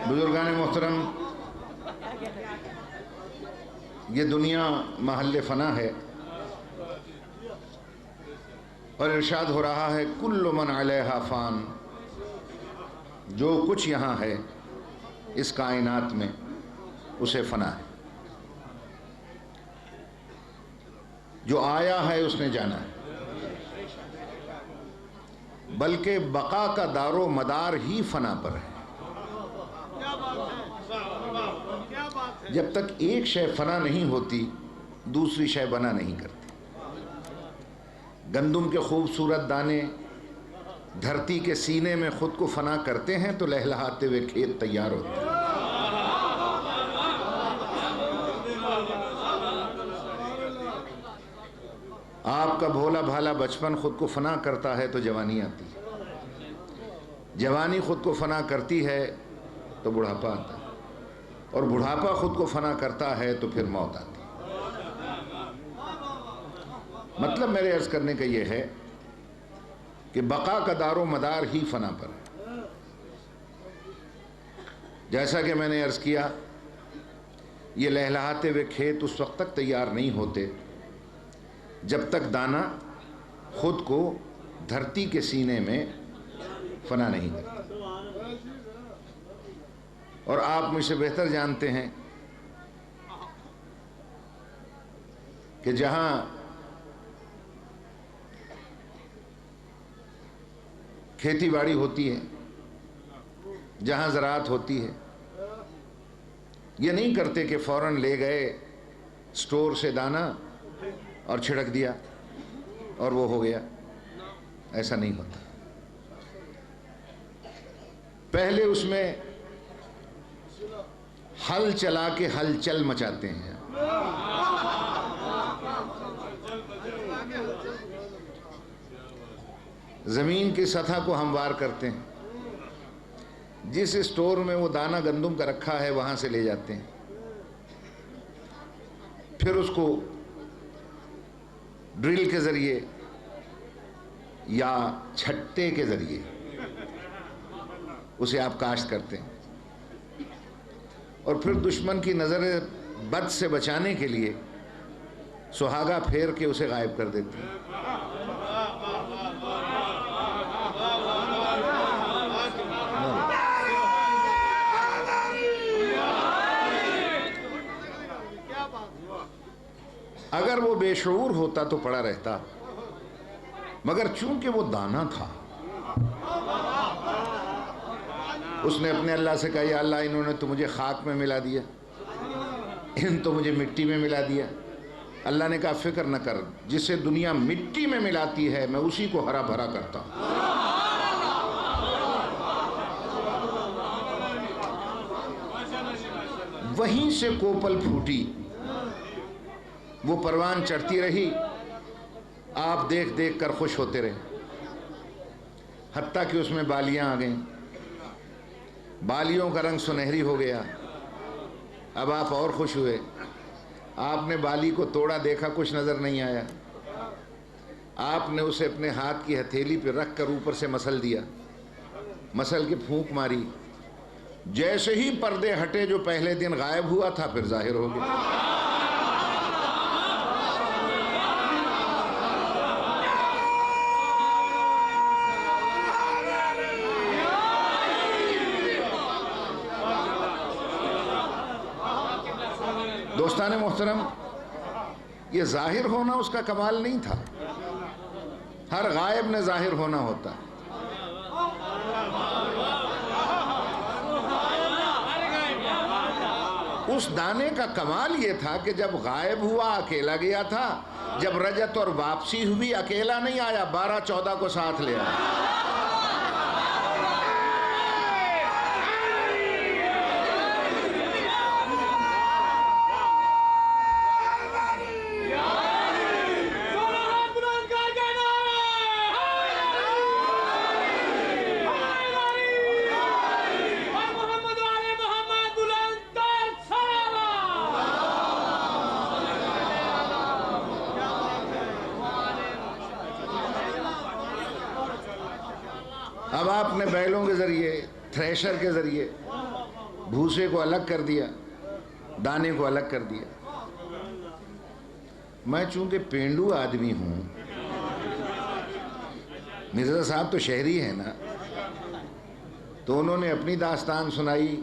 بزرگان محترم، یہ دنیا محل فنا ہے، اور ارشاد ہو رہا ہے کل من علیہا فان، جو کچھ یہاں ہے اس کائنات میں اسے فنا ہے، جو آیا ہے اس نے جانا ہے، بلکہ بقا کا دار و مدار ہی فنا پر ہے۔ جب تک ایک شے فنا نہیں ہوتی دوسری شے بنا نہیں کرتی۔ گندم کے خوبصورت دانے دھرتی کے سینے میں خود کو فنا کرتے ہیں تو لہلہاتے ہوئے کھیت تیار ہوتے ہیں۔ آپ کا بھولا بھالا بچپن خود کو فنا کرتا ہے تو جوانی آتی ہے، جوانی خود کو فنا کرتی ہے تو بڑھاپا آتا ہے، اور بڑھاپا خود کو فنا کرتا ہے تو پھر موت آتی ہے۔ مطلب میرے عرض کرنے کا یہ ہے کہ بقا کا دار و مدار ہی فنا پر ہے۔ جیسا کہ میں نے عرض کیا، یہ لہلہاتے ہوئے کھیت اس وقت تک تیار نہیں ہوتے جب تک دانہ خود کو دھرتی کے سینے میں فنا نہیں کرتا۔ اور آپ مجھ سے بہتر جانتے ہیں کہ جہاں کھیتی باڑی ہوتی ہے، جہاں زراعت ہوتی ہے، یہ نہیں کرتے کہ فوراً لے گئے سٹور سے دانہ اور چھڑک دیا اور وہ ہو گیا، ایسا نہیں ہوتا۔ پہلے اس میں ہل چلا کے ہلچل مچاتے ہیں، زمین کی سطح کو ہموار کرتے ہیں، جس اسٹور میں وہ دانہ گندم کا رکھا ہے وہاں سے لے جاتے ہیں، پھر اس کو ڈرل کے ذریعے یا چھٹے کے ذریعے اسے آپ کاشت کرتے ہیں، اور پھر دشمن کی نظر بد سے بچانے کے لیے سہاگا پھیر کے اسے غائب کر دیتے ہیں۔ اگر وہ بے شعور ہوتا تو پڑا رہتا، مگر چونکہ وہ دانہ تھا، اس نے اپنے اللہ سے کہا یا اللہ انہوں نے تو مجھے خاک میں ملا دیا، ان تو مجھے مٹی میں ملا دیا۔ اللہ نے کہا فکر نہ کر، جسے دنیا مٹی میں ملاتی ہے میں اسی کو ہرا بھرا کرتا ہوں۔ وہیں سے کوپل پھوٹی، وہ پروان چڑھتی رہی، آپ دیکھ دیکھ کر خوش ہوتے رہے، حتیٰ کہ اس میں بالیاں آ گئیں، بالیوں کا رنگ سنہری ہو گیا۔ اب آپ اور خوش ہوئے، آپ نے بالی کو توڑا، دیکھا کچھ نظر نہیں آیا، آپ نے اسے اپنے ہاتھ کی ہتھیلی پہ رکھ کر اوپر سے مسل دیا، مسل کے پھونک ماری، جیسے ہی پردے ہٹے جو پہلے دن غائب ہوا تھا پھر ظاہر ہو گیا۔ دوستان محترم، یہ ظاہر ہونا اس کا کمال نہیں تھا، ہر غائب نے ظاہر ہونا ہوتا۔ اس دانے کا کمال یہ تھا کہ جب غائب ہوا اکیلا گیا تھا، جب رجت اور واپسی ہوئی اکیلا نہیں آیا، 12-14 کو ساتھ لے آیا۔ اب آپ نے بیلوں کے ذریعے، تھریشر کے ذریعے بھوسے کو الگ کر دیا، دانے کو الگ کر دیا۔ میں چونکہ پینڈو آدمی ہوں، مرزا صاحب تو شہری ہیں نا، تو انہوں نے اپنی داستان سنائی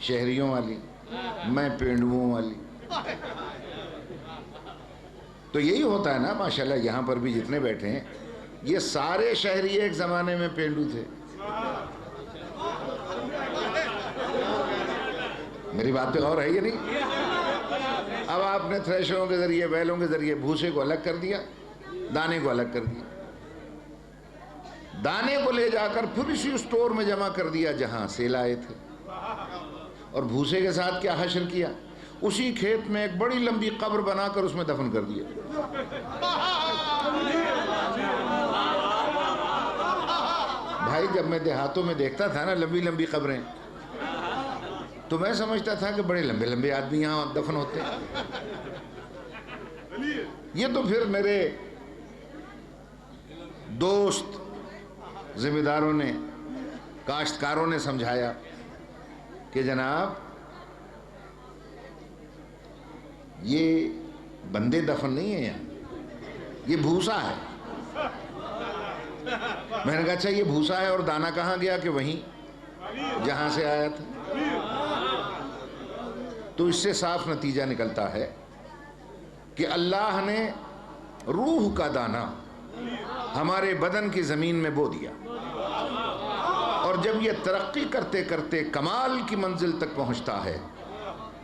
شہریوں والی، میں پینڈوؤں والی۔ تو یہی ہوتا ہے نا ماشاءاللہ، یہاں پر بھی جتنے بیٹھے ہیں یہ سارے شہری ایک زمانے میں پینڈو تھے۔ میری بات پہ غور ہے یا نہیں؟ اب آپ نے تھریشروں کے ذریعے، بیلوں کے ذریعے بھوسے کو الگ کر دیا، دانے کو الگ کر دیا، دانے کو لے جا کر پھر اسی اسٹور میں جمع کر دیا جہاں سے لائے تھے، اور بھوسے کے ساتھ کیا حشر کیا؟ اسی کھیت میں ایک بڑی لمبی قبر بنا کر اس میں دفن کر دیا۔ بھائی جب میں دیہاتوں میں دیکھتا تھا نا لمبی لمبی قبریں، تو میں سمجھتا تھا کہ بڑے لمبے لمبے آدمی یہاں دفن ہوتے ہیں۔ یہ تو پھر میرے دوست ذمہ داروں نے، کاشتکاروں نے سمجھایا کہ جناب یہ بندے دفن نہیں ہیں یہاں، یہ بھوسا ہے۔ میں نے کہا اچھا یہ بھوسا ہے اور دانا کہاں گیا؟ کہ وہیں جہاں سے آیا تھا۔ تو اس سے صاف نتیجہ نکلتا ہے کہ اللہ نے روح کا دانہ ہمارے بدن کی زمین میں بو دیا، اور جب یہ ترقی کرتے کرتے کمال کی منزل تک پہنچتا ہے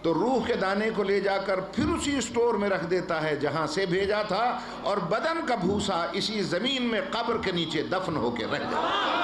تو روح کے دانے کو لے جا کر پھر اسی اسٹور میں رکھ دیتا ہے جہاں سے بھیجا تھا، اور بدن کا بھوسا اسی زمین میں قبر کے نیچے دفن ہو کے رہ جاتا ہے۔